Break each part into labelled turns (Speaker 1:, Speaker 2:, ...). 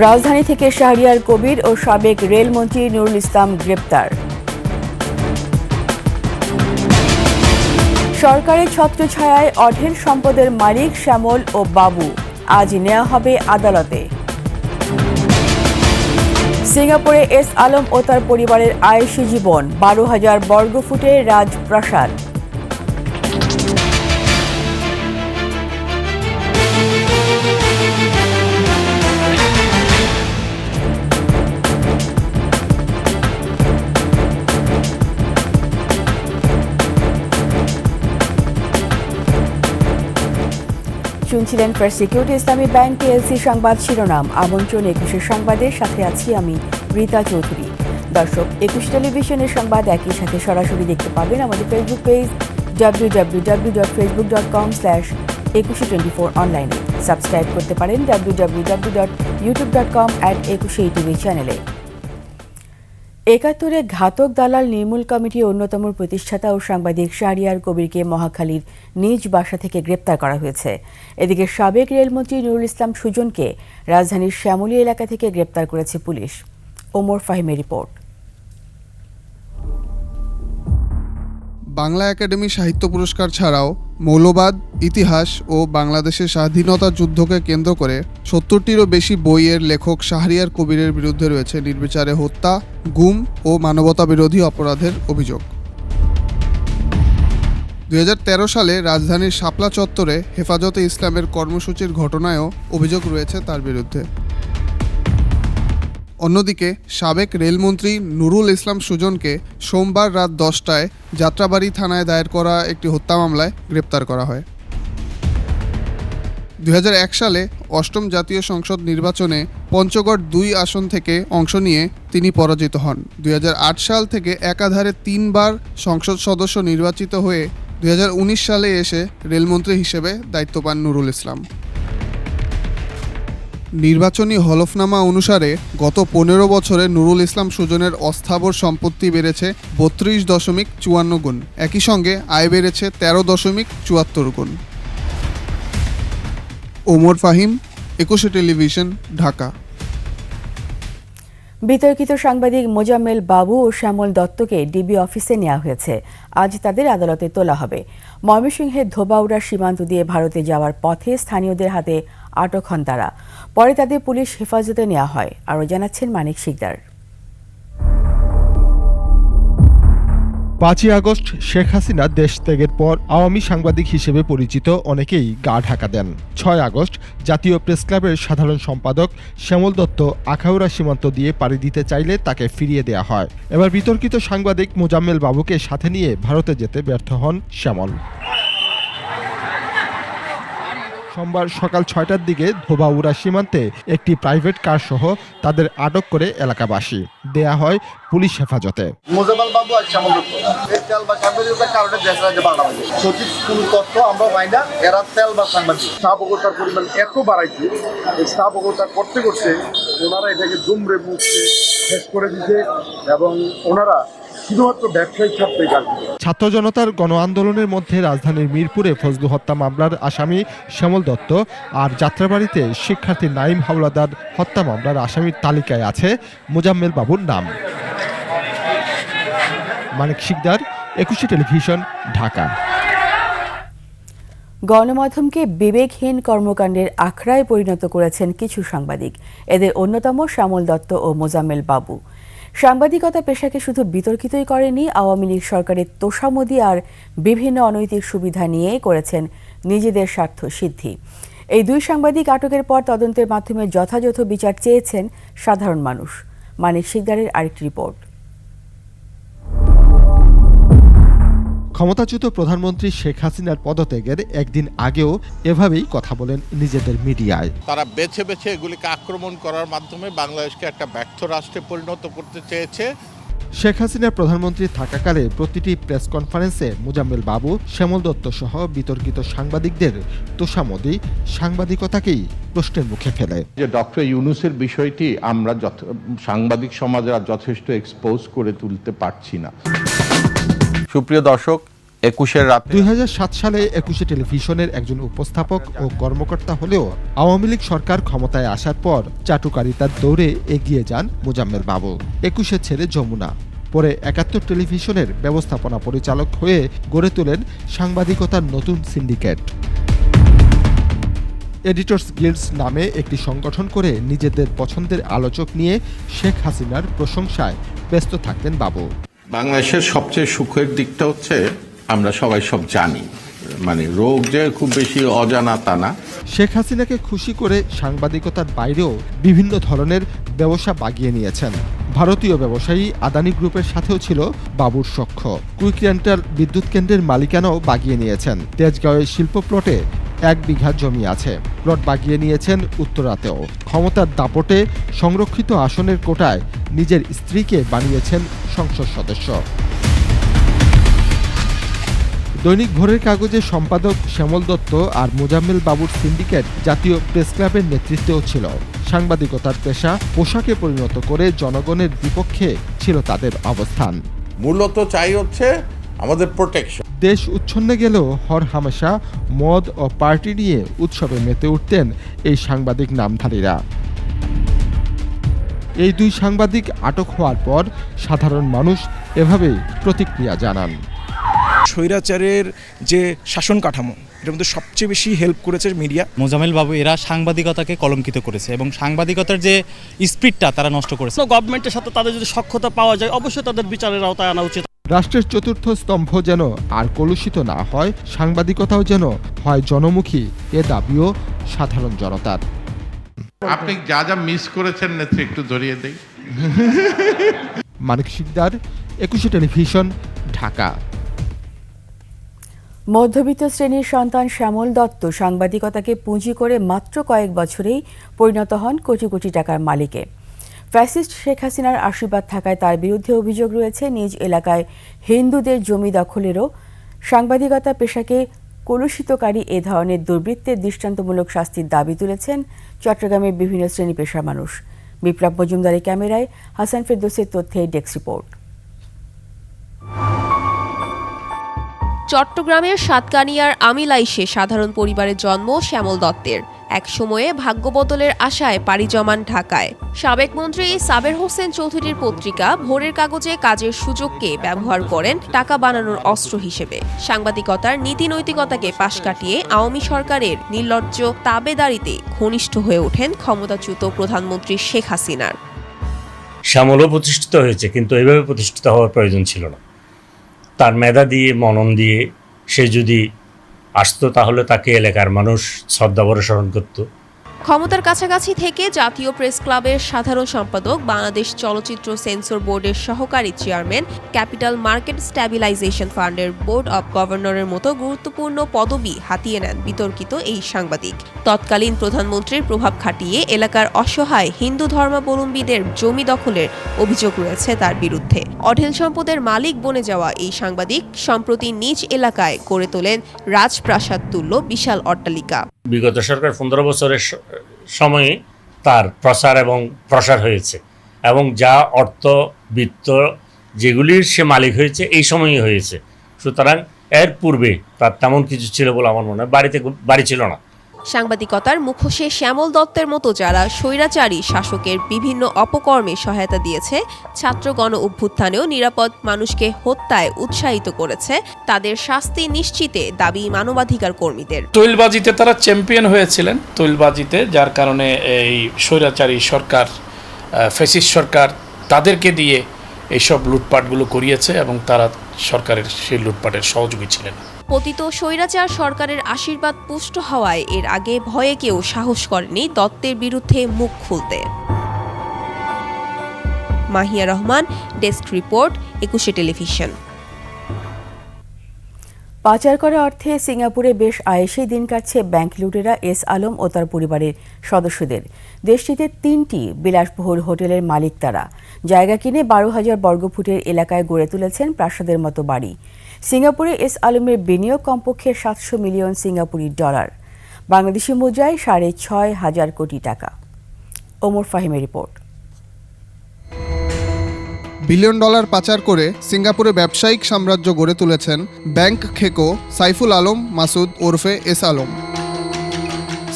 Speaker 1: রাজধানী থেকে শাহরিয়ার কবির ও সাবেক রেলমন্ত্রী নুরুল ইসলাম গ্রেপ্তার। সরকারের ছত্রছায়ায় অঢেল সম্পদের মালিক শ্যামল ও বাবু আজ নেওয়া হবে আদালতে। সিঙ্গাপুরে এস আলম ও তার পরিবারের আয়েশি জীবন, 12,000 বর্গফুটের রাজপ্রাসাদ। শুনছিলেন ফার্স্ট সিকিউরিটি ইসলামী ব্যাংক পিএলসি সংবাদ শিরোনাম। আমন্ত্রণ 21 সংবাদের সাথে আছি আমি রীতা চৌধুরী। দর্শক, 21 টেলিভিশনের সংবাদ একই সাথে সরাসরি দেখতে পাবেন আমাদের ফেসবুক পেজ www.facebook.com/2124 অনলাইনে। সাবস্ক্রাইব করতে পারেন www.youtube.com/21TV চ্যানেলে। ৭১-এ ঘাতক দালাল নির্মূল কমিটির অন্যতম প্রতিষ্ঠাতা ও সাংবাদিক শাহরিয়ার কবিরকে মহাখালীর নিজ বাসা থেকে গ্রেপ্তার করা হয়েছে। এদিকে সাবেক রেলমন্ত্রী নুরুল ইসলাম সুজনকে রাজধানীর শ্যামলী এলাকা থেকে গ্রেপ্তার করেছে পুলিশ। ওমর ফাহিমের রিপোর্ট।
Speaker 2: বাংলা একাডেমি সাহিত্য পুরস্কার ছাড়াও মৌলবাদ, ইতিহাস ও বাংলাদেশের স্বাধীনতা যুদ্ধকে কেন্দ্র করে ৭০টিরও বেশি বইয়ের লেখক শাহরিয়ার কবিরের বিরুদ্ধে রয়েছে নির্বিচারে হত্যা, গুম ও মানবতা বিরোধী অপরাধের অভিযোগ। ২০১৩ সালে রাজধানীর শাপলা চত্বরে হেফাজতে ইসলামের কর্মসূচির ঘটনায়ও অভিযোগ রয়েছে তার বিরুদ্ধে। অন্যদিকে সাবেক রেলমন্ত্রী নুরুল ইসলাম সুজনকে সোমবার রাত 10টায় যাত্রাবাড়ি থানায় দায়ের করা একটি হত্যা মামলায় গ্রেপ্তার করা হয়। ২০০১ সালে ৮ম জাতীয় সংসদ নির্বাচনে পঞ্চগড় ২ আসন থেকে অংশ নিয়ে তিনি পরাজিত হন। ২০০৮ সাল থেকে একাধারে 3 বার সংসদ সদস্য নির্বাচিত হয়ে ২০১৯ সালে এসে রেলমন্ত্রী হিসেবে দায়িত্ব পান নুরুল ইসলাম। নির্বাচনী হলফনামা অনুসারে গত ১৫ বছরে নুরুল ইসলাম সুজনের অস্থাবর সম্পত্তি বেড়েছে ৩২.৫৪ গুণ। একই সঙ্গে আয় বেড়েছে ১৩.৭৪ গুণ। ওমর ফাহিম, ২১ টেলিভিশন, ঢাকা।
Speaker 1: বিতর্কিত সাংবাদিক মোজাম্মেল বাবু ও শ্যামল দত্তকে ডিবি অফিসে নেওয়া হয়েছে। আজ তাদের আদালতে তোলা হবে। ময়মনসিংহের ধোবাউড়া সীমান্ত দিয়ে ভারতে যাওয়ার পথে স্থানীয়দের হাতে আটক হন তারা। পরে তাদের পুলিশ হেফাজতে নেওয়া হয়। আরও জানাচ্ছেন মানিক শিকদার।
Speaker 3: ৫ই আগস্ট শেখ হাসিনা দেশ ত্যাগের পর আওয়ামী সাংবাদিক হিসেবে পরিচিত অনেকেই গা ঢাকা দেন। ৬ আগস্ট জাতীয় প্রেসক্লাবের সাধারণ সম্পাদক শ্যামল দত্ত আখাউড়া সীমান্ত দিয়ে পাড়ি দিতে চাইলে তাকে ফিরিয়ে দেয়া হয়। এবার বিতর্কিত সাংবাদিক মোজাম্মেল বাবুকে সাথে নিয়ে ভারতে যেতে ব্যর্থ হন শ্যামল। সোমবার সকাল ৬টার দিকে ধোবাউড়া সীমান্তে একটি প্রাইভেট কার সহ তাদের আটক করে এলাকাবাসী দেয়া হয় পুলিশ হেফাজতে।
Speaker 4: মোজাম্মেল বাবু আর শ্যামল দত্ত তেল বা সাংবাদিকতার কারণে দেশ রাজ্যে বাড়ানো হয়েছে। সঠিক কোন তথ্য আমরা পাই না। এরা তেল বা সাংবাদিক স্থাপকতার পরিমাণ এত বাড়াইছে, এই স্থাপকতা করতে করতে ওনারা এটাকে দুমড়ে মুখে শেষ করে দিতে এবং ওনারা শুধুমাত্র ব্যবসায়িক স্বার্থেই কাজ করে।
Speaker 3: ছাত্র জনতার গণ আন্দোলনের মধ্যে রাজধানীর মিরপুরে ফজলু হত্যা মামলার আসামি শ্যামল দত্ত আর যাত্রাবাড়িতে শিক্ষার্থী নাইম হাওলাদার হত্যা মামলার আসামির তালিকায় আছে মোজাম্মেল বাবুর নাম। মানিক শিকদার, ২১ টেলিভিশন, ঢাকা।
Speaker 1: গণমাধ্যমকে বিবেকহীন কর্মকাণ্ডের আখড়ায় পরিণত করেছেন কিছু সাংবাদিক। এদের অন্যতম শ্যামল দত্ত ও মোজাম্মেল বাবু। সাংবাদিকতা পেশাকে শুধু বিতর্কিতই করেনি, আওয়ামী লীগ সরকারের তোষামোদী আর বিভিন্ন অনৈতিক সুবিধা নিয়ে করেছেন নিজেদের স্বার্থ সিদ্ধি। এই দুই সাংবাদিক আটকের পর তদন্তের মাধ্যমে যথাযথ বিচার চেয়েছেন সাধারণ মানুষ। মানিক শিকদারের আরেকটি রিপোর্ট।
Speaker 3: ক্ষমতাচ্যুত প্রধানমন্ত্রী শেখ হাসিনার পদত্যাগের একদিন আগেও এভাবেই কথা বলেন নিজেদের মিডিয়ায়।
Speaker 5: তারা বেছে বেছে এগুলিকে আক্রমণ করার মাধ্যমে বাংলাদেশকে একটা ব্যর্থ রাষ্ট্রে পরিণত করতে চেয়েছে।
Speaker 3: শেখ হাসিনা প্রধানমন্ত্রী থাকাকালে প্রতিটি প্রেস কনফারেন্সে মোজাম্মেল বাবু, শ্যামল দত্ত সহ বিতর্কিত সাংবাদিকদের তোষামোদী সাংবাদিকতাকেই প্রশ্নের মুখে ফেলে।
Speaker 6: যে ডক্টর ইউনূসের বিষয়টি আমরা সাংবাদিক সমাজে যথেষ্ট এক্সপোজ করে তুলতে পারছি না।
Speaker 7: সুপ্রিয় দর্শক,
Speaker 6: 21-এর রাতে
Speaker 3: 2007 সালে 21 টেলিভিশনের একজন উপস্থাপক ও কর্মকর্তা হলেও আওয়ামী লীগ সরকার ক্ষমতায় আসার পর চাটুকারিতার দৌড়ে এগিয়ে যান মোজাম্মেল বাবু। 21-এ ছেড়ে যমুনা, পরে 71 টেলিভিশনের ব্যবস্থাপনা পরিচালক হয়ে গড়ে তোলেন সাংবাদিকতার নতুন সিন্ডিকেট। এডিটর্স গিল্ডস নামে একটি সংগঠন করে নিজেদের পছন্দের আলোচক নিয়ে শেখ হাসিনার প্রশংসায় ব্যস্ত থাকতেন বাবু।
Speaker 6: বাংলাদেশের সবচেয়ে সুখের দিকটা হচ্ছে আমরা সবাই সব জানি, মানে রোগ যে খুব বেশি অজানা তা না।
Speaker 3: শেখ হাসিনাকে খুশি করে সাংবাদিকতার বাইরেও বিভিন্ন ধরনের ব্যবসা বাগিয়ে নিয়েছেন। ভারতীয় ব্যবসায়ী আদানি গ্রুপের সাথেও ছিল বাবুর সখ্য। কুইক রেন্টাল বিদ্যুৎ কেন্দ্রের মালিকানাও বাগিয়ে নিয়েছেন। তেজগাঁওয়ের শিল্প প্লটে 1 বিঘা জমি আছে, প্লট বাগিয়ে নিয়েছেন উত্তরাতেও। ক্ষমতার দাপটে সংরক্ষিত আসনের কোটায় নিজের স্ত্রীকে বানিয়েছেন সংসদ সদস্য। দৈনিক ভোরের কাগজের সম্পাদক শ্যামল দত্ত আর মোজাম্মেল বাবুর সিন্ডিকেট জাতীয় প্রেস ক্লাবের নেতৃত্বেও ছিল। সাংবাদিকতার পেশা পোশাকে পরিণত করে জনগণের বিপক্ষে ছিল তাদের অবস্থান।
Speaker 5: মূলত চাই হচ্ছে আমাদের প্রোটেকশন।
Speaker 3: দেশ উচ্ছন্নে গেলেও হর হামেশা মদ ও পার্টি নিয়ে উৎসবে মেতে উঠতেন এই সাংবাদিক নামধারীরা। এই 2 সাংবাদিক আটক হওয়ার পর সাধারণ মানুষ এভাবেই প্রতিক্রিয়া জানান।
Speaker 7: স্বৈরাচারের যে শাসন কাঠামো, এটার মধ্যে সবচেয়ে বেশি হেল্প করেছে মিডিয়া।
Speaker 8: মোজাম্মেল বাবু এরা সাংবাদিকতাকে কলঙ্কিত করেছে এবং সাংবাদিকতার যে স্পিরিটটা তারা নষ্ট করেছে।
Speaker 9: গভর্নমেন্টের সাথে তাদের যদি সখ্যতা পাওয়া যায়, অবশ্যই তাদের বিচারের আওতায় আনা উচিত।
Speaker 3: রাষ্ট্রের চতুর্থ স্তম্ভ যেন আর কলুষিত না হয়, সাংবাদিকতাও যেন হয় জনমুখী, এ দাবিও সাধারণ জনতার।
Speaker 5: আপনি যা যা মিস করেছেন নেত্রী একটু ধরিয়ে দেই।
Speaker 3: মানিক শিকদার, 21 টেলিভিশন, ঢাকা।
Speaker 1: মধ্যবিত্ত শ্রেণীর সন্তান শ্যামল দত্ত সাংবাদিকতাকে পুঁজি করে মাত্র কয়েক বছরেই পরিণত হন কোটি কোটি টাকার মালিকে। ফ্যাসিস্ট শেখ হাসিনার আশীর্বাদ থাকায় তার বিরুদ্ধে অভিযোগ রয়েছে নিজ এলাকায় হিন্দুদের জমি দখলেরও। সাংবাদিকতা পেশাকে কলুষিতকারী এ ধরনের দুর্বৃত্তের দৃষ্টান্তমূলক শাস্তির দাবি তুলেছেন চট্টগ্রামের বিভিন্ন শ্রেণী পেশার মানুষ। বিপ্লব মজুমদারের ক্যামেরায় হাসান ফেরদৌসের তথ্যে ডেস্ক রিপোর্ট।
Speaker 10: চট্টগ্রামের সাতকানিয়ার আমিলাইশে সাধারণ পরিবারের জন্ম শ্যামল দত্তের। এক সময়ে ভাগ্যবদলের আশায় পাড়ি জমান ঢাকায়। সাবেক মন্ত্রী সাবের হোসেন চৌধুরীর পত্রিকা ভোরের কাগজে কাজের সুযোগকে ব্যবহার করেন টাকা বানানোর অস্ত্র হিসেবে। সাংবাদিকতার নীতি নৈতিকতাকে পাশ কাটিয়ে আওয়ামী সরকারের নির্লজ্জ তাবেদারিতে ঘনিষ্ঠ হয়ে ওঠেন ক্ষমতাচ্যুত প্রধানমন্ত্রী শেখ হাসিনার।
Speaker 11: শ্যামলও প্রতিষ্ঠিত হয়েছে, কিন্তু এভাবে প্রতিষ্ঠিত হওয়ার প্রয়োজন ছিল না। তার মেধা দিয়ে, মনন দিয়ে সে যদি আসতো তাহলে তাকে এলাকার মানুষ শ্রদ্ধাভরে স্মরণ করত।
Speaker 10: ক্ষমতার কাছাকাছি থেকে জাতীয় প্রেস ক্লাবের সাধারণ সম্পাদক, বাংলাদেশ চলচ্চিত্র সেন্সর বোর্ডের সহকারী চেয়ারম্যান, ক্যাপিটাল মার্কেট স্ট্যাবিলাইজেশন ফান্ডের বোর্ড অব গভর্নরের মতো গুরুত্বপূর্ণ পদবি হাতিয়ে নেন বিতর্কিত এই সাংবাদিক। তৎকালীন প্রধানমন্ত্রীর প্রভাব খাটিয়ে এলাকার অসহায় হিন্দু ধর্মাবলম্বীদের জমি দখলের অভিযোগ রয়েছে তার বিরুদ্ধে। অঢেল সম্পদের মালিক বনে যাওয়া এই সাংবাদিক সম্প্রতি নিজ এলাকায় গড়ে তোলেন রাজপ্রাসাদ তুল্য বিশাল অট্টালিকা।
Speaker 11: বিগত সরকার 15 বছরের সময়ে তার প্রচার এবং প্রসার হয়েছে এবং যা অর্থ বিত্ত যেগুলির সে মালিক হয়েছে এই সময়ই হয়েছে। সুতরাং এর পূর্বে তার তেমন কিছু ছিল বলে আমার মনে হয়। বাড়ি ছিল না।
Speaker 10: সাংবাদিকতার মুখোশে শ্যামল দত্তের মতো যারা স্বৈরাচারী শাসকের বিভিন্ন অপকর্মে সহায়তা দিয়েছে, ছাত্র গণ অভ্যুত্থানেও নিরাপদ মানুষকে হত্যায় উৎসাহিত করেছে, তাদের শাস্তি নিশ্চিতে দাবি মানবাধিকার কর্মীদের।
Speaker 9: তৈলবাজিতে তারা চ্যাম্পিয়ন হয়েছিলেন, তৈলবাজিতে, যার কারণে এই স্বৈরাচারী সরকার, ফ্যাসিস্ট সরকার তাদেরকে দিয়ে এইসব লুটপাটগুলো করিয়েছে এবং তারা সরকারের সেই লুটপাটের সহযোগী ছিলেন।
Speaker 10: পতিত স্বৈরাচার সরকারের আশীর্বাদ পুষ্ট হওয়ায় এর আগে ভয়ে কেউ সাহস করেনি দত্তের বিরুদ্ধে মুখ খুলতে। Mahiya Rahman, desk report, 21 television.
Speaker 1: পাচার করা অর্থে সিঙ্গাপুরে বেশ আয়েসেই দিন কাটছে ব্যাংক লুটেরা এস আলম ও তার পরিবারের সদস্যদের। দেশটিতে 3টি বিলাসবহুল হোটেলের মালিক তারা। জায়গা কিনে 12,000 বর্গফুটের এলাকায় গড়ে তুলেছেন প্রাসাদের মতো বাড়ি। সিঙ্গাপুরে এস আলমের বিনিয়োগ কমপক্ষে 700 মিলিয়ন সিঙ্গাপুরি ডলার, বাংলাদেশি মুদ্রায় 6,500 কোটি টাকা। ওমর ফাহিমের রিপোর্ট।
Speaker 2: বিলিয়ন ডলার পাচার করে সিঙ্গাপুরে ব্যবসায়িক সাম্রাজ্য গড়ে তুলেছেন ব্যাংক খেকো সাইফুল আলম মাসুদ ওরফে এস আলম।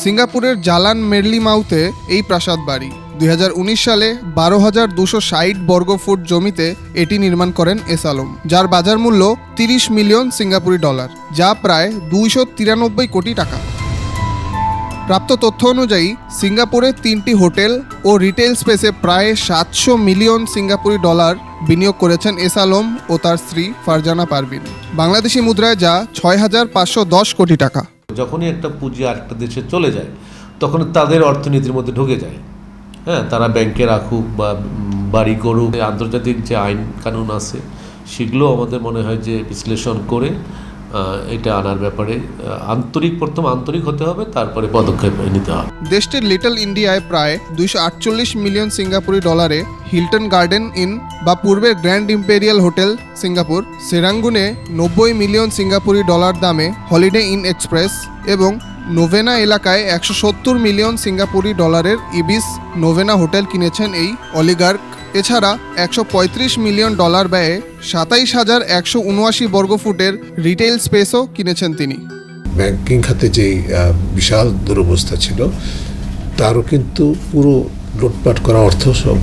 Speaker 2: সিঙ্গাপুরের জালান মেরলিমাউথে এই প্রাসাদ বাড়ি। 2019 সালে 12,260 বর্গফুট জমিতে এটি নির্মাণ করেন এস আলম, যার বাজার মূল্য 30 মিলিয়ন সিঙ্গাপুরি ডলার, যা প্রায় 293 কোটি টাকা। প্রাপ্ত তথ্য অনুযায়ী সিঙ্গাপুরে 3টি হোটেল ও রিটেল স্পেসে প্রায় 700 মিলিয়ন সিঙ্গাপুরি ডলার বিনিয়োগ করেছেন এস আলম ও তার স্ত্রী ফারজানা পারভিন, বাংলাদেশি মুদ্রায় যা 6,510 কোটি টাকা।
Speaker 12: যখনই একটা পুঁজি আরেকটা দেশে চলে যায় তখন তাদের অর্থনীতির মধ্যে ঢুকে যায়। হ্যাঁ, তারা ব্যাংকে রাখুক বা বাড়ি করুক, আন্তর্জাতিক যে আইন কানুন আছে সেগুলো আমাদের মনে হয় যে বিশ্লেষণ করে এটা আনার ব্যাপারে প্রথম আন্তরিক হতে হবে, তারপরে পদক্ষেপ নিতে হবে।
Speaker 2: দেশটির লিটল ইন্ডিয়ায় প্রায় 248 মিলিয়ন সিঙ্গাপুরি ডলারে হিলটন গার্ডেন ইন বা পূর্বের গ্র্যান্ড ইম্পেরিয়াল হোটেল সিঙ্গাপুর, সেরাঙ্গুনে 90 মিলিয়ন সিঙ্গাপুরি ডলার দামে হলিডে ইন এক্সপ্রেস এবং নোভেনা এলাকায় 170 মিলিয়ন সিঙ্গাপুরি ডলারের ইবিস নোভেনা হোটেল কিনেছেন এই অলিগার্ক। এছাড়া 135 মিলিয়ন ডলার ব্যয়ে 27,179 বর্গফুটের রিটেল স্পেসও কিনেছেন তিনি।
Speaker 13: ব্যাংকিং খাতে যে বিশাল দুরবস্থা ছিল তারও কিন্তু পুরো লুটপাট করা অর্থ সব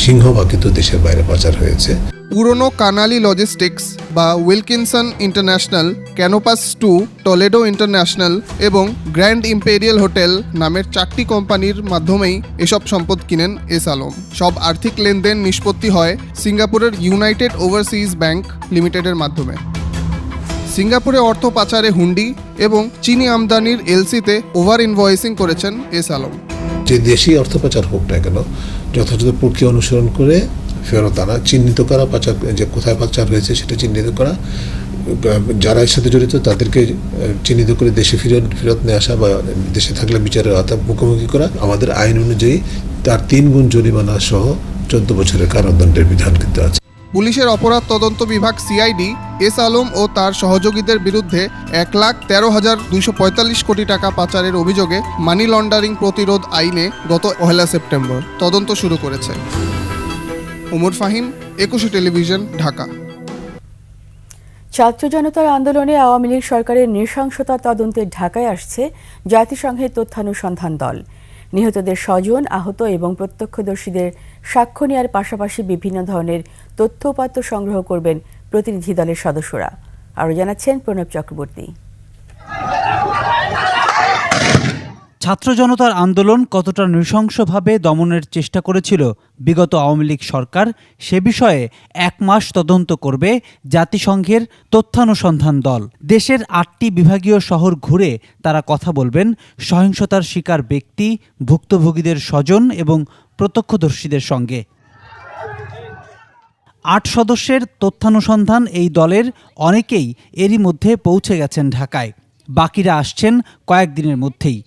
Speaker 13: সিংহভাগ কিন্তু দেশের বাইরে পাচার হয়েছে।
Speaker 2: পুরনো কানালি লজিস্টিক্স বা উইলকিনসন ইন্টারন্যাশনাল, ক্যানোপাস 2, টলেডো ইন্টারন্যাশনাল এবং গ্র্যান্ড ইম্পেরিয়াল হোটেল নামের 4টি কোম্পানির মাধ্যমেই এসব সম্পদ কিনেন এস আলম। সব আর্থিক লেনদেন নিষ্পত্তি হয় সিঙ্গাপুরের ইউনাইটেড ওভারসিজ ব্যাংক লিমিটেডের মাধ্যমে। সিঙ্গাপুরে অর্থ পাচারে হুন্ডি এবং চিনি আমদানির এলসিতে ওভার ইনভয়েসিং করেছেন এস আলম।
Speaker 13: যে দেশি অর্থ পাচার হোক না কেন, যথাযথ প্রক্রিয়া অনুসরণ করে ফেরত আনা, চিহ্নিত করা, পাচার যে কোথায় পাচার হয়েছে সেটা চিহ্নিত করা, যারা এর সাথে জড়িত তাদেরকে চিহ্নিত করে দেশে ফেরত নিয়ে আসা বা দেশে থাকলে বিচারের আওতায় মুখোমুখি করা। আমাদের আইন অনুযায়ী তার 3 গুণ জরিমানা সহ 14 বছরের কারাদণ্ডের বিধান কিন্তু আছে।
Speaker 2: পুলিশের অপরাধ তদন্ত বিভাগ সিআইডি এস আলম ও তার সহযোগীদের বিরুদ্ধে 1,13,245 কোটি টাকা পাচারের অভিযোগে মানি লন্ডারিং প্রতিরোধ আইনে গত 1 সেপ্টেম্বর তদন্ত শুরু করেছে। ওমর ফাহিম, 21 টেলিভিশন, ঢাকা।
Speaker 1: ছাত্র জনতার আন্দোলনে আওয়ামী লীগ সরকারের নৃশংসতা তদন্তে ঢাকায় আসছে জাতিসংঘের তথ্যানুসন্ধান দল। নিহতদের স্বজন, আহত এবং প্রত্যক্ষদর্শীদের সাক্ষ্য নেওয়ার পাশাপাশি বিভিন্ন ধরনের তথ্যউপাত্ত সংগ্রহ করবেন প্রতিনিধি দলের সদস্যরা। আরও জানাচ্ছেন প্রণব চক্রবর্তী।
Speaker 8: ছাত্র জনতার আন্দোলন কতটা নৃশংসভাবে দমনের চেষ্টা করেছিল বিগত আওয়ামী লীগ সরকার, সে বিষয়ে 1 মাস তদন্ত করবে জাতিসংঘের তথ্যানুসন্ধান দল। দেশের 8টি বিভাগীয় শহর ঘুরে তারা কথা বলবেন সহিংসতার শিকার ব্যক্তি, ভুক্তভোগীদের স্বজন এবং প্রত্যক্ষদর্শীদের সঙ্গে। 8 সদস্যের তথ্যানুসন্ধান এই দলের অনেকেই এরই মধ্যে পৌঁছে গেছেন ঢাকায়, বাকিরা আসছেন কয়েকদিনের মধ্যেই।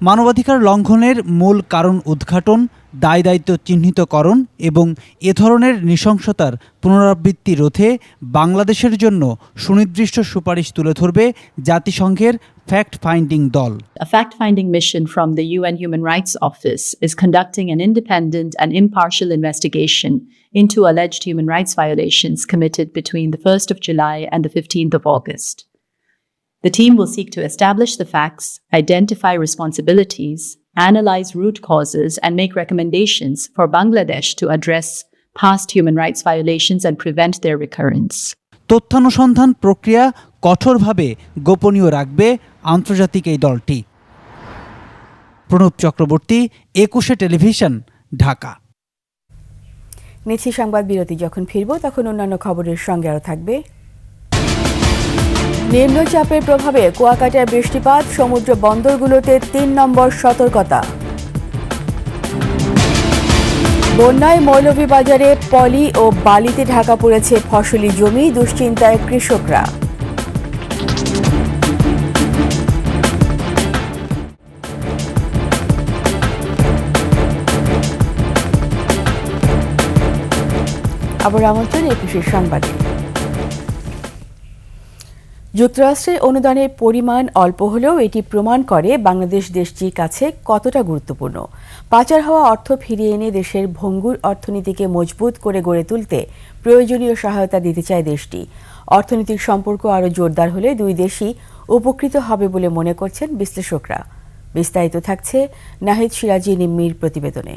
Speaker 8: মানবাধিকার লঙ্ঘনের মূল কারণ উদ্ঘাটন, দায় দায়িত্ব চিহ্নিতকরণ এবং এ ধরনের নৃশংসতার পুনরাবৃত্তি রোধে বাংলাদেশের জন্য সুনির্দিষ্ট সুপারিশ তুলে ধরবে জাতিসংঘের ফ্যাক্ট ফাইন্ডিং দল।
Speaker 14: A fact-finding mission from the UN Human Rights Office is conducting an independent and impartial investigation into alleged human rights violations committed between the 1st of July and the 15th of August. The team will seek to establish the facts, identify responsibilities, analyze root causes, and make recommendations for Bangladesh to address past human rights violations and prevent their recurrence.
Speaker 8: তথ্যানুসন্ধান প্রক্রিয়া কঠোরভাবে গোপনীয় রাখবে আন্তর্জাতিক এই দলটি। Pranab Chakraborty, 21 television, Dhaka.
Speaker 1: নিচ্ছি সংবাদ বিরতি। যখন ফিরব তখন অন্যান্য খবরের সঙ্গে আরও থাকবে। নিম্নচাপের প্রভাবে কুয়াকাটায় বৃষ্টিপাত, সমুদ্র বন্দরগুলোতে 3 নম্বর সতর্কতা। বন্যায় মৌলভীবাজারে পলি ও বালিতে ঢাকা পড়েছে ফসলি জমি, দুশ্চিন্তায় কৃষকরা। আবার আমন্ত্রণ 21 সংবাদে। যুক্তরাষ্ট্রের অনুদানের পরিমাণ অল্প হলেও এটি প্রমাণ করে বাংলাদেশ দেশটির কাছে কতটা গুরুত্বপূর্ণ। পাচার হওয়া অর্থ ফিরিয়ে এনে দেশের ভঙ্গুর অর্থনীতিকে মজবুত করে গড়ে তুলতে প্রয়োজনীয় সহায়তা দিতে চায় দেশটি। অর্থনৈতিক সম্পর্ক আরও জোরদার হলে দুই দেশই উপকৃত হবে বলে মনে করছেন বিশ্লেষকরা। বিস্তারিত থাকছে নাহিদ সিরাজি নিম্মির প্রতিবেদনে।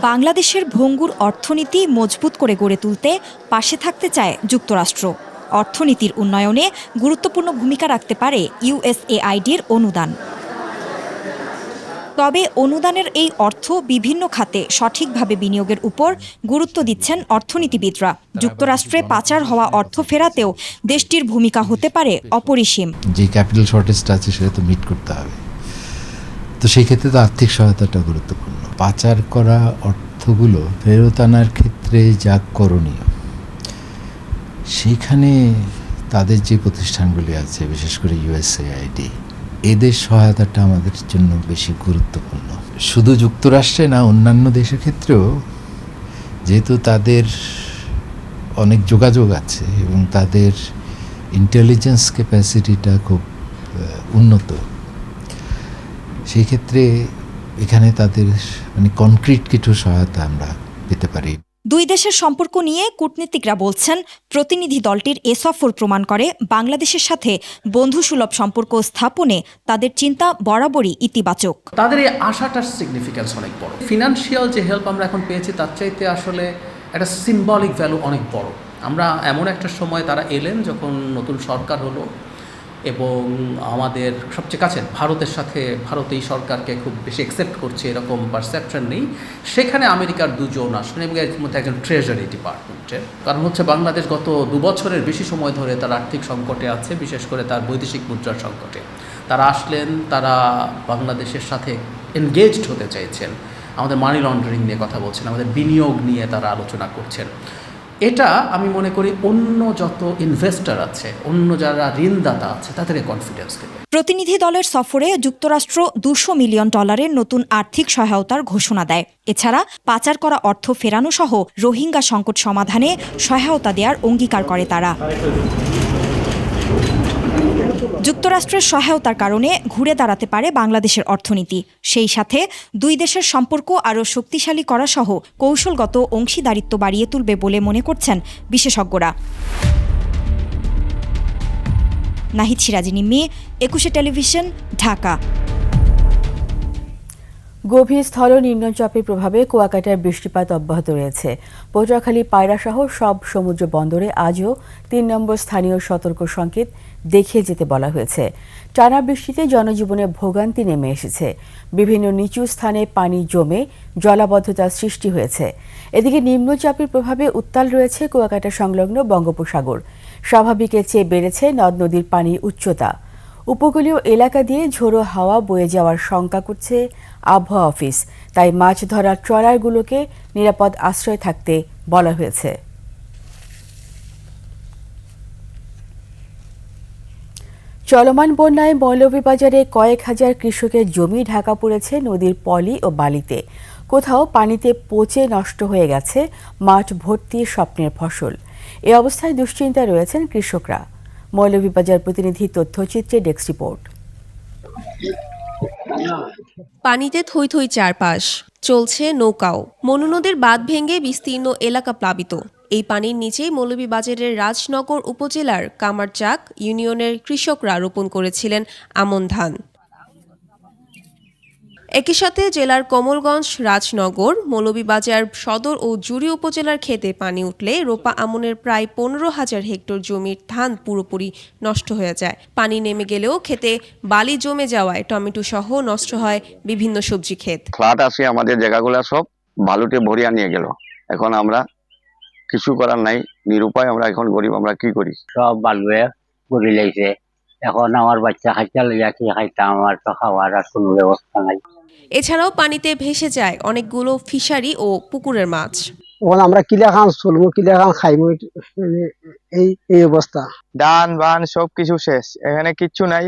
Speaker 15: বাংলাদেশের ভঙ্গুর অর্থনীতি মজবুত করে গড়ে তুলতে পাশে থাকতে চায় যুক্তরাষ্ট্র। অর্থনীতির উন্নয়নে গুরুত্বপূর্ণ ভূমিকা রাখতে পারে ইউএসএআইডির অনুদান। তবে অনুদানের এই অর্থ বিভিন্ন খাতে সঠিকভাবে বিনিয়োগের উপর গুরুত্ব দিচ্ছেন অর্থনীতিবিদরা। যুক্তরাষ্ট্রে পাচার হওয়া অর্থ ফেরাতেও দেশটির ভূমিকা হতে পারে অপরিসীম।
Speaker 16: যে ক্যাপিটাল শর্টেজটা আছে সেটা তো মিট করতে হবে, তো সেই ক্ষেত্রে তো আর্থিক সহায়তাটা গুরুত্বপূর্ণ। পাচার করা অর্থগুলো ফেরত আনার ক্ষেত্রে যা করণীয়, সেখানে তাদের যে প্রতিষ্ঠানগুলি আছে, বিশেষ করে ইউএসএআইডি, এদের সহায়তাটা আমাদের জন্য বেশি গুরুত্বপূর্ণ। শুধু যুক্তরাষ্ট্রে না, অন্যান্য দেশের ক্ষেত্রেও যেহেতু তাদের অনেক যোগাযোগ আছে এবং তাদের ইন্টেলিজেন্স ক্যাপাসিটিটা খুব উন্নত, সেই ক্ষেত্রে এখানে তাদের কনক্রিট কিছু সহায়তা আমরা পেতে পারি।
Speaker 15: দুই দেশের সম্পর্ক নিয়ে কূটনীতিকরা বলছেন, প্রতিনিধি দলটির এ সফর প্রমাণ করে বাংলাদেশের সাথে বন্ধুসুলভ সম্পর্ক স্থাপনে তাদের চিন্তা বরাবরই ইতিবাচক।
Speaker 17: তাদের এই আশাটার সিগনিফিক্যান্স অনেক বড়। ফিনান্সিয়াল যে হেল্প আমরা এখন পেয়েছি তার চাইতে আসলে একটা সিম্বলিক ভ্যালু অনেক বড়। আমরা এমন একটা সময় তারা এলেন যখন নতুন সরকার হলো এবং আমাদের সবচেয়ে কাছে ভারতের সাথে ভারত এই সরকারকে খুব বেশি অ্যাকসেপ্ট করছে এরকম পারসেপশন নেই। সেখানে আমেরিকার দুজন আসেন এবং এর মধ্যে একজন ট্রেজারি ডিপার্টমেন্টের। কারণ হচ্ছে বাংলাদেশ গত 2 বছরের বেশি সময় ধরে তার আর্থিক সংকটে আছে, বিশেষ করে তার বৈদেশিক মুদ্রার সংকটে। তারা আসলেন, তারা বাংলাদেশের সাথে এনগেজড হতে চাইছেন, আমাদের মানি লন্ডারিং নিয়ে কথা বলছেন, আমাদের বিনিয়োগ নিয়ে তারা আলোচনা করছেন। এটা আমি মনে করি অন্য যত ইনভেস্টর আছে, অন্য যারা ঋণদাতা আছে, তাদের কনফিডেন্স দেবে।
Speaker 15: প্রতিনিধি দলের সফরে যুক্তরাষ্ট্র $200 মিলিয়ন নতুন আর্থিক সহায়তার ঘোষণা দেয়। এছাড়া পাচার করা অর্থ ফেরানো সহ রোহিঙ্গা সংকট সমাধানে সহায়তা দেওয়ার অঙ্গীকার করে তারা। যুক্তরাষ্ট্রের সহায়তার কারণে ঘুরে দাঁড়াতে পারে বাংলাদেশের অর্থনীতি। সেই সাথে দুই দেশের সম্পর্ক আরও শক্তিশালী করা সহ কৌশলগত অংশীদারিত্ব বাড়িয়ে তুলবে বলে মনে করছেন বিশেষজ্ঞরা। নাহিদ সিরাজি নিম্মি, 21 টেলিভিশন, ঢাকা।
Speaker 1: গভীর স্থল নিম্নচাপের প্রভাবে কুয়াকাটায় বৃষ্টিপাত অব্যাহত রয়েছে। পটুয়াখালী, পায়রা সহ সব সমুদ্র বন্দরে আজও 3 নম্বর স্থানীয় সতর্ক সংকেত দেখিয়ে যেতে বলা হয়েছে। টানা বৃষ্টিতে জনজীবনে ভোগান্তি নেমে এসেছে। বিভিন্ন নিচু স্থানে পানি জমে জলাবদ্ধতার সৃষ্টি হয়েছে। এদিকে নিম্নচাপের প্রভাবে উত্তাল রয়েছে কুয়াকাটা সংলগ্ন বঙ্গোপসাগর। স্বাভাবিকের চেয়ে বেড়েছে নদ নদীর পানির উচ্চতা। উপকূলীয় এলাকা দিয়ে ঝোড়ো হাওয়া বয়ে যাওয়ার শঙ্কা করছে আবহাওয়া অফিস। তাই মাছ ধরার ট্রলারগুলোকে নিরাপদ আশ্রয়ে থাকতে বলা হয়েছে। চলমান বন্যায় মৌলভীবাজারে কয়েক হাজার কৃষকের জমি ঢাকা পড়েছে নদীর পলি ও বালিতে। কোথাও পানিতে পচে নষ্ট হয়ে গেছে মাঠ ভর্তি স্বপ্নের ফসল। এ অবস্থায় দুশ্চিন্তায় রয়েছেন কৃষকরা। মৌলভীবাজার প্রতিনিধি তথ্যচিত্রে ডেস্ক রিপোর্ট।
Speaker 10: পানিতে থই থই চারপাশ, চলছে নৌকাও। মনু নদীর বাঁধ ভেঙে বিস্তীর্ণ এলাকা প্লাবিত। এই পানির নিচেই মৌলভীবাজারের রাজনগর উপজেলার কামারচাক ইউনিয়নের কৃষকরা রোপণ করেছিলেন আমন ধান। একই সাথে জেলার কমলগঞ্জ, রাজনগর, মৌলভীবাজার সদর ও জুড়ি উপজেলার ক্ষেতে পানি উঠলে রোপা আমনের প্রায় 15,000 হেক্টর জমির ধান পুরোপুরি নষ্ট হয়ে যায়। পানি নেমে গেলেও ক্ষেতে বালি জমে যাওয়ায় টমেটো সহ নষ্ট হয় বিভিন্ন সবজি ক্ষেত।
Speaker 18: ফ্লাড আসে, আমাদের জায়গাগুলো সব বালুতে ভরিয়া নিয়ে গেল। এখন আমরা কিছু করার নাই, নিরুপায়। আমরা এখন গরিব, আমরা কি করি?
Speaker 19: সব বালুয়ে গড়ি লাইছে। এখন আমার বাচ্চা খাইতে লইয়া কি খাইতাম, আমার তো খাওয়ার আর কোনো ব্যবস্থা নাই।
Speaker 10: এছাড়াও পানিতে ভেসে যায় অনেকগুলো ফিশারি ও পুকুরের মাছ।
Speaker 20: এখন আমরা কিলা খান চলবো, কিলা খান খাইবো, এই অবস্থা।
Speaker 21: ধান বান সবকিছু শেষ, এখানে কিচ্ছু নাই।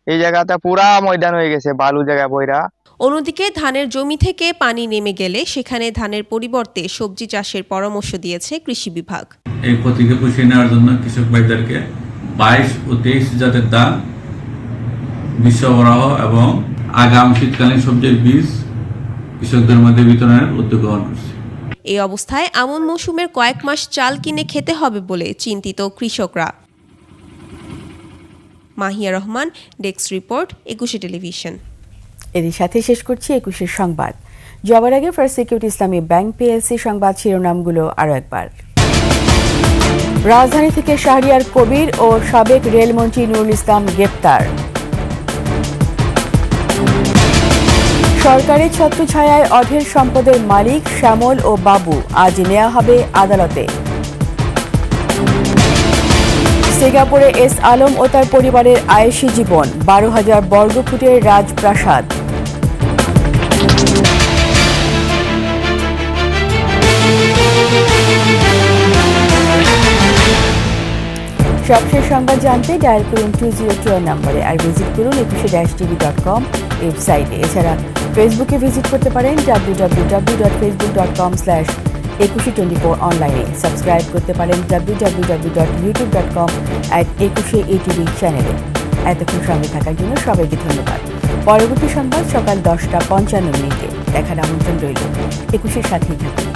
Speaker 21: এই জায়গাটা পুরা ময়দান হয়ে গেছে, বালু জায়গা বইরা।
Speaker 10: অন্যদিকে ধানের জমি থেকে পানি নেমে গেলে সেখানে ধানের পরিবর্তে সবজি চাষের পরামর্শ দিয়েছে কৃষি বিভাগ।
Speaker 22: এই ক্ষতিকে পুষিয়ে নেওয়ার জন্য কৃষক ভাইদেরকে 22 ও 23 জাতের ধান বীজ সরবরাহ এবং আগাম শীতকালীন সবজির বীজ কৃষকদের মধ্যে বিতরণের উদ্যোগ গ্রহণ করছে।
Speaker 10: এই অবস্থায় আমন মৌসুমের কয়েক মাস চাল কিনে খেতে হবে বলে চিন্তিত কৃষকরা। Mahiya Rahman, desk report, 21 television.
Speaker 1: এরই সাথে শেষ করছি 21 সংবাদ। যাওয়ার আগে ফার্স্ট সিকিউরিটি ইসলামী ব্যাংক পিএলসি সংবাদ শিরোনামগুলো আরও একবার। রাজধানী থেকে শাহরিয়ার কবির ও সাবেক রেলমন্ত্রী নুরুল ইসলাম গ্রেপ্তার। সরকারি ছত্রছায়ায় অঢেল সম্পদের মালিক শ্যামল ও বাবু আজ নেওয়া হবে আদালতে। সিঙ্গাপুরে এস আলম ও তার পরিবারের আয়েশি জীবন, 12,000 বর্গফুটের রাজপ্রাসাদ। সবশেষ সংবাদ জানতে ডায়াল করুন 202 নম্বরে, আর ভিজিট করুন 21-tv.com ওয়েবসাইটে। এছাড়া ফেসবুকে ভিজিট করতে পারেন www.facebook.com/2124 অনলাইনে। সাবস্ক্রাইব করতে পারেন www.youtube.com/21atv চ্যানেলে। এতক্ষণ সঙ্গে থাকার জন্য সবাইকে ধন্যবাদ। পরবর্তী সংবাদ সকাল 10:55 দেখার আমন্ত্রণ রইল। 21-এর সাথেই থাকুন।